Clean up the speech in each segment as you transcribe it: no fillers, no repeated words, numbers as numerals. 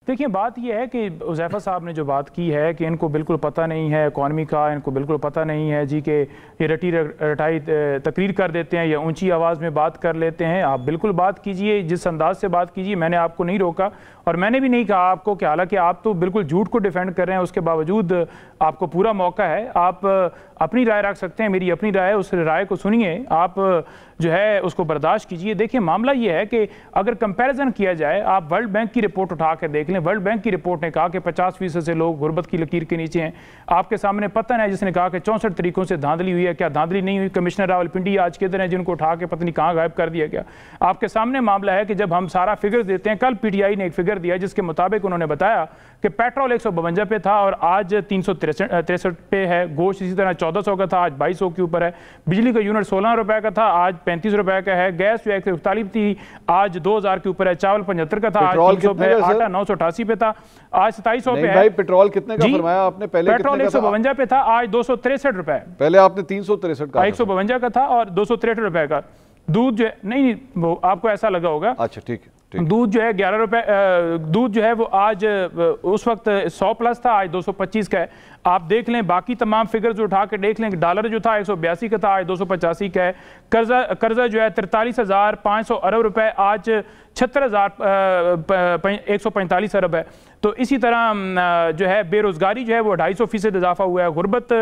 देखिए, बात यह है कि उज़ैफ़ा साहब ने जो बात की है कि इनको बिल्कुल पता नहीं है इकॉनमी का, इनको बिल्कुल पता नहीं है जी कि ये रटी रटाई तकरीर कर देते हैं या ऊंची आवाज़ में बात कर लेते हैं। आप बिल्कुल बात कीजिए, जिस अंदाज से बात कीजिए, मैंने आपको नहीं रोका और मैंने भी नहीं कहा आपको कि हालांकि आप तो बिल्कुल झूठ को डिफेंड कर रहे हैं, उसके बावजूद आपको पूरा मौका है, आप अपनी राय रख सकते हैं। मेरी अपनी राय है, उस राय को सुनिए, आप जो है उसको बर्दाश्त कीजिए। देखिए, मामला ये है कि अगर कंपैरिजन किया जाए, आप वर्ल्ड बैंक की रिपोर्ट उठा कर देख लें। वर्ल्ड बैंक की रिपोर्ट ने कहा कि 50% से लोग गुर्बत की लकीर के नीचे हैं। आपके सामने पतन है जिसने कहा कि 64 तरीकों से धांधली हुई है। क्या धांधली नहीं हुई? कमिश्नर रावलपिंडी आज किधर हैं जिनको उठा के पता नहीं कहाँ गायब कर दिया गया। आपके सामने मामला है कि जब हम सारा फिगर देते हैं, कल PTI ने एक फिगर दिया जिसके मुताबिक उन्होंने बताया कि पेट्रोल 152 पे था और आज 363 पे है। गोश्त इसी तरह 1400 का था, आज 2200 के ऊपर है। बिजली का यूनिट 16 रुपए का था, आज 35 रुपए का है। गैस जो 141 थी, आज 2000 के ऊपर है। चावल 75 का था, आज 300 पे। आटा 988 पे था, आज 2700 पे है। भाई पेट्रोल कितने का फरमाया आपने? पहले पेट्रोल 152 पे था, आज 263 रुपए। पहले आपने 363 का, 152 का था और 263 रुपए का। दूध जो है, नहीं वो आपको ऐसा लगा होगा। अच्छा ठीक है। दूध जो है 11 रुपए, दूध जो है वो आज उस वक्त 100 प्लस था, आज 225 का है। आप देख लें, बाकी तमाम फिगर्स उठा के देख लें। डॉलर जो था 182 का था, आज 285 का है। कर्जा जो है 43,500 अरब रुपए, आज 76,145 अरब है। तो इसी तरह जो है बेरोजगारी जो है वो 250% इजाफा हुआ है। गुर्बत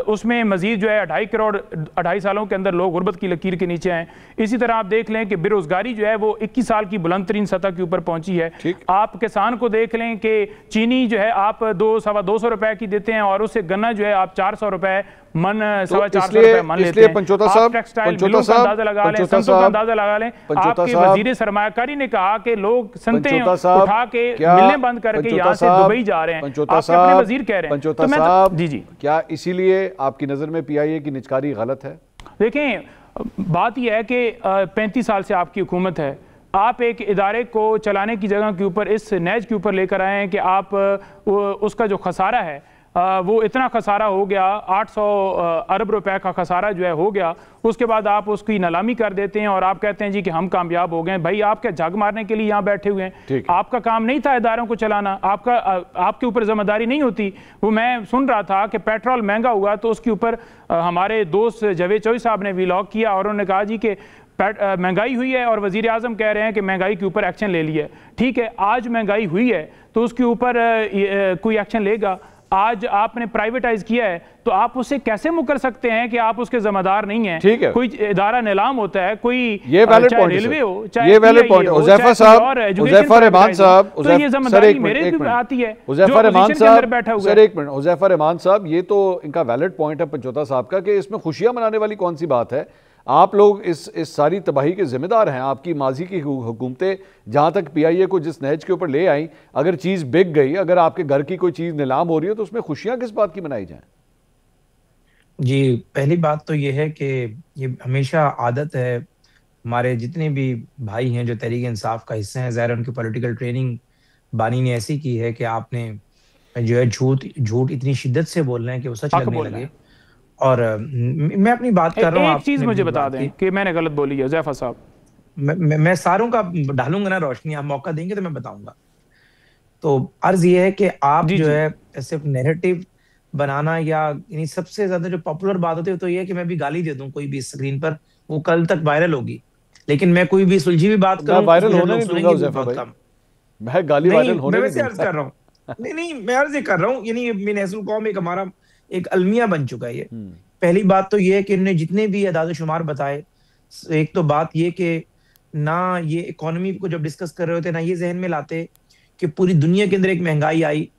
उसमें मजीद जो है 2.5 करोड़ 2.5 सालों के अंदर लोग गुर्बत की लकीर के नीचे हैं। इसी तरह आप देख लें कि बेरोजगारी जो है वो 21 साल की बुलंद तरीन सतह के ऊपर पहुंची है। आप किसान को देख लें कि चीनी जो है आप 200 रुपए की देते हैं और उससे गन्ना जो है आप 400 रुपए मन, 450 रुपए मन लेते हैं। पंचोता साहब, टेक्सटाइल मिलों का अंदाजा लगा लें, संतों का अंदाजा लगा लें। आपके वजीर सरमायाकारी ने कहा कि लोग सुनते हैं, उठा के मिलने बंद करके यहाँ से दुबई जा रहे हैं। आपके अपने वजीर कह रहे हैं। पंचोता साहब, जी जी, क्या इसीलिए आपकी नजर में PIA की निचकारी गलत है? देखें, बात यह है कि 35 साल से आपकी हुकूमत है। आप एक इदारे को चलाने की जगह के ऊपर इस नैज के ऊपर लेकर आए हैं कि आप उसका जो खसारा है वो इतना खसारा हो गया, 800 अरब रुपए का खसारा जो है हो गया। उसके बाद आप उसकी नीलामी कर देते हैं और आप कहते हैं जी कि हम कामयाब हो गए। भाई, आप क्या झग मारने के लिए यहाँ बैठे हुए हैं? आपका काम नहीं था इदारों को चलाना, आपके ऊपर जिम्मेदारी नहीं होती। वो मैं सुन रहा था कि पेट्रोल महंगा हुआ तो उसके ऊपर हमारे दोस्त जावेद चौधरी साहब ने व्लॉग किया और उन्होंने कहा जी कि महंगाई हुई है और वजीर आजम कह रहे हैं कि महंगाई के ऊपर एक्शन ले लिया। ठीक है, आज महंगाई हुई है तो उसके ऊपर कोई एक्शन लेगा। आज आपने प्राइवेटाइज किया है तो आप उससे कैसे मुकर सकते हैं कि आप उसके जिम्मेदार नहीं हैं? ठीक है, कोई इदारा नीलाम होता है, कोई ये वैलिड पॉइंट, रेलवे हो, चाहे ये वैलिड पॉइंट। उज़ैफा साहब, उज़ैफा रहमान साहब, तो ये जिम्मेदारी मेरे भी आती है। उज़ैफा रहमान साहब, सर एक मिनट। उज़ैफा रहमान साहब, ये तो इनका वैलिड पॉइंट है पंचोता साहब का कि इसमें खुशियां मनाने वाली कौन सी बात है? आप लोग इस सारी तबाही के जिम्मेदार हैं। आपकी माजी की हुकूमतें जहां तक PIA को जिस नहज के ऊपर ले आई, अगर चीज बिक गई, अगर आपके घर की कोई चीज नीलाम हो रही है तो उसमें खुशियां किस बात की मनाई जाएं? जी, पहली बात तो ये है कि ये हमेशा आदत है, हमारे जितने भी भाई हैं जो तहरीक इंसाफ का हिस्सा हैं, ज़ाहिर उनकी पॉलिटिकल ट्रेनिंग बानी ने ऐसी की है कि आपने जो है झूठ इतनी शिद्दत से बोल रहे हैं कि वो सच लगने लगे। और मैं अपनी बात कर रहा हूँ। एक चीज मुझे बता दें कि मैंने गलत बोली है उज़ैफा साहब। मैं सारों का डालूंगा ना रोशनी, आप मौका देंगे तो मैं बताऊंगा। तो अर्ज ये है कि आप जो है सिर्फ नैरेटिव बनाना या यानी सबसे ज्यादा जो पॉपुलर बात होती है तो ये है कि मैं भी गाली दे दूं कोई भी स्क्रीन पर, वो कल तक वायरल होगी। लेकिन मैं कोई भी सुलझी हुई बात करूं, वायरल होने नहीं दूंगा उज़ैफा भाई। मैं गाली वायरल होने नहीं दूंगा। अर्ज कर रहा हूं, नहीं मैं अर्ज कर रहा हूं, यानी मिनहसुल कौम एक हमारा एक अलमिया बन चुका है ये। पहली बात तो ये है कि इन्होंने जितने भी अदाद-ओ-शुमार बताए, एक तो बात ये कि ना ये इकोनॉमी को जब डिस्कस कर रहे होते ना ये जहन में लाते कि पूरी दुनिया के अंदर एक महंगाई आई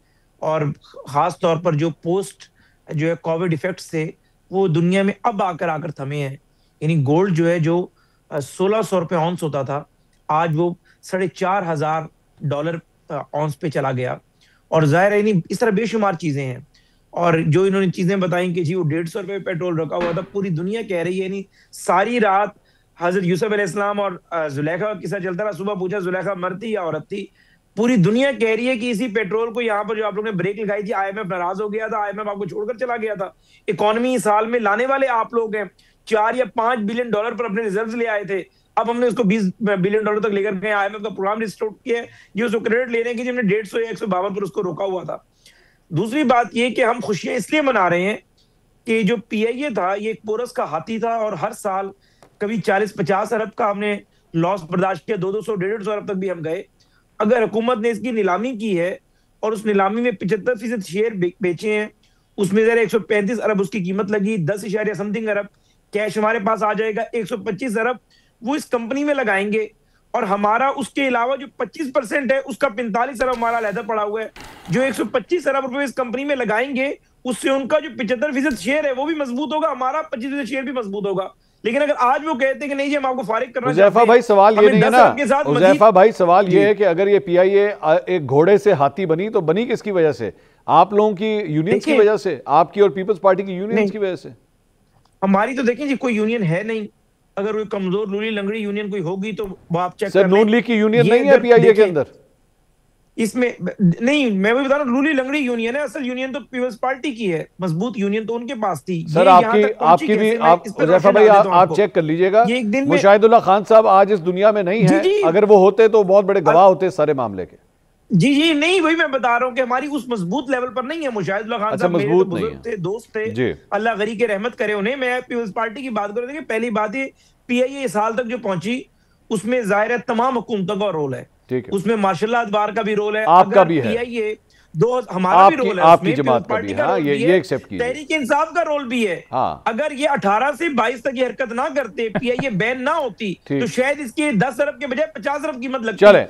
और खास तौर पर जो पोस्ट जो है कोविड इफेक्ट्स थे वो दुनिया में अब आकर थमे हैं। यानी गोल्ड जो है जो 1600 रुपए ऑन्स होता था, आज वो $4,500 ऑन्स पे चला गया। और जाहिर है यानी इस तरह बेशुमार चीजें हैं। और जो इन्होंने चीजें बताई कि जी वो 150 रुपए पेट्रोल रखा हुआ था, पूरी दुनिया कह रही है। नहीं, सारी रात हजरत यूसुफ अलैहिस्सलाम और जुलेखा का किस्सा चलता रहा। सुबह पूछा जुलेखा मरती या औरत थी। पूरी दुनिया कह रही है कि इसी पेट्रोल को यहाँ पर जो आप लोगों ने ब्रेक लगाई थी, IMF नाराज हो गया था, IMF आपको छोड़कर चला गया था। इकोनॉमी साल में लाने वाले आप लोग हैं, $4 या $5 बिलियन पर अपने रिजर्व ले आए थे। अब हमने उसको $20 बिलियन तक लेकर गए, IMF का प्रोग्राम रिस्टोर किया है, ये उसको क्रेडिट लेने की, हमने 150 या 152 पर उसको रोका हुआ था। दूसरी बात ये कि हम खुशियां इसलिए मना रहे हैं कि जो PIA था ये एक पोरस का हाथी था और हर साल कभी 40-50 अरब का हमने लॉस बर्दाश्त किया, 200 150 अरब तक भी हम गए। अगर हुकूमत ने इसकी नीलामी की है और उस नीलामी में 75% शेयर बेचे हैं, उसमें जरा 135 अरब उसकी कीमत लगी, 10 समथिंग अरब कैश हमारे पास आ जाएगा, 125 अरब वो इस कंपनी में लगाएंगे और हमारा उसके अलावा जो 25% है उसका 45 अरब हमारा अलहदा पड़ा हुआ है। जो 125 अरब रुपए इस कंपनी में लगाएंगे उससे उनका जो 75% शेयर है वो भी मजबूत होगा, हमारा 25% शेयर भी मजबूत होगा। लेकिन अगर आज वो कहते हैं कि नहीं जी हम आपको फारिग करना चाहते हैं, हुज़ैफा भाई सवाल ये नहीं है ना, हुज़ैफा भाई सवाल ये है कि अगर ये PIA एक घोड़े से हाथी बनी तो बनी किसकी वजह से? आप लोगों की यूनियंस की वजह से, आपकी और पीपल्स पार्टी की यूनियंस की वजह से? हमारी तो देखें जी कोई यूनियन है नहीं, अगर कोई कमजोर लूली लंगड़ी यूनियन कोई होगी तो वो आप चेक कर लें। नून लीग की यूनियन नहीं है PIA के अंदर? इसमें नहीं, मैं वही बता रहा हूं, लूली लंगड़ी यूनियन है, असल यूनियन तो पीपल्स पार्टी की है, मजबूत यूनियन तो उनके पास थी। सर आपकी भी हुज़ैफा भाई आप चेक कर लीजिएगा, मुशाहिदुल्लाह खान साहब आज इस दुनिया में नहीं है, अगर वो होते तो बहुत बड़े गवाह होते सारे मामले के। जी नहीं, वही मैं बता रहा हूँ कि हमारी उस मजबूत लेवल पर नहीं है। मुशाहिदुल्लाह खान साहब मेरे तो बुजुर्ग थे, दोस्त थे, अल्लाह गरी के रहमत करे उन्हें। मैं पीपल्स पार्टी की बात कर रही थी, पहली बात ये PIA इस साल तक जो पहुंची उसमें जाहिर है तमाम हुकूमतों का रोल है, उसमें माशाल्लाह अदबार का भी रोल है, आपका भी है, PIA हमारा भी रोल है, आपकी जमात का भी है, ये एक्सेप्ट कीजिए, तहरीक इंसाफ का रोल भी है। अगर ये 18 से 22 तक ये हरकत ना करते, PIA बैन ना होती तो शायद इसकी 10 अरब के बजाय 50 अरब कीमत लगती।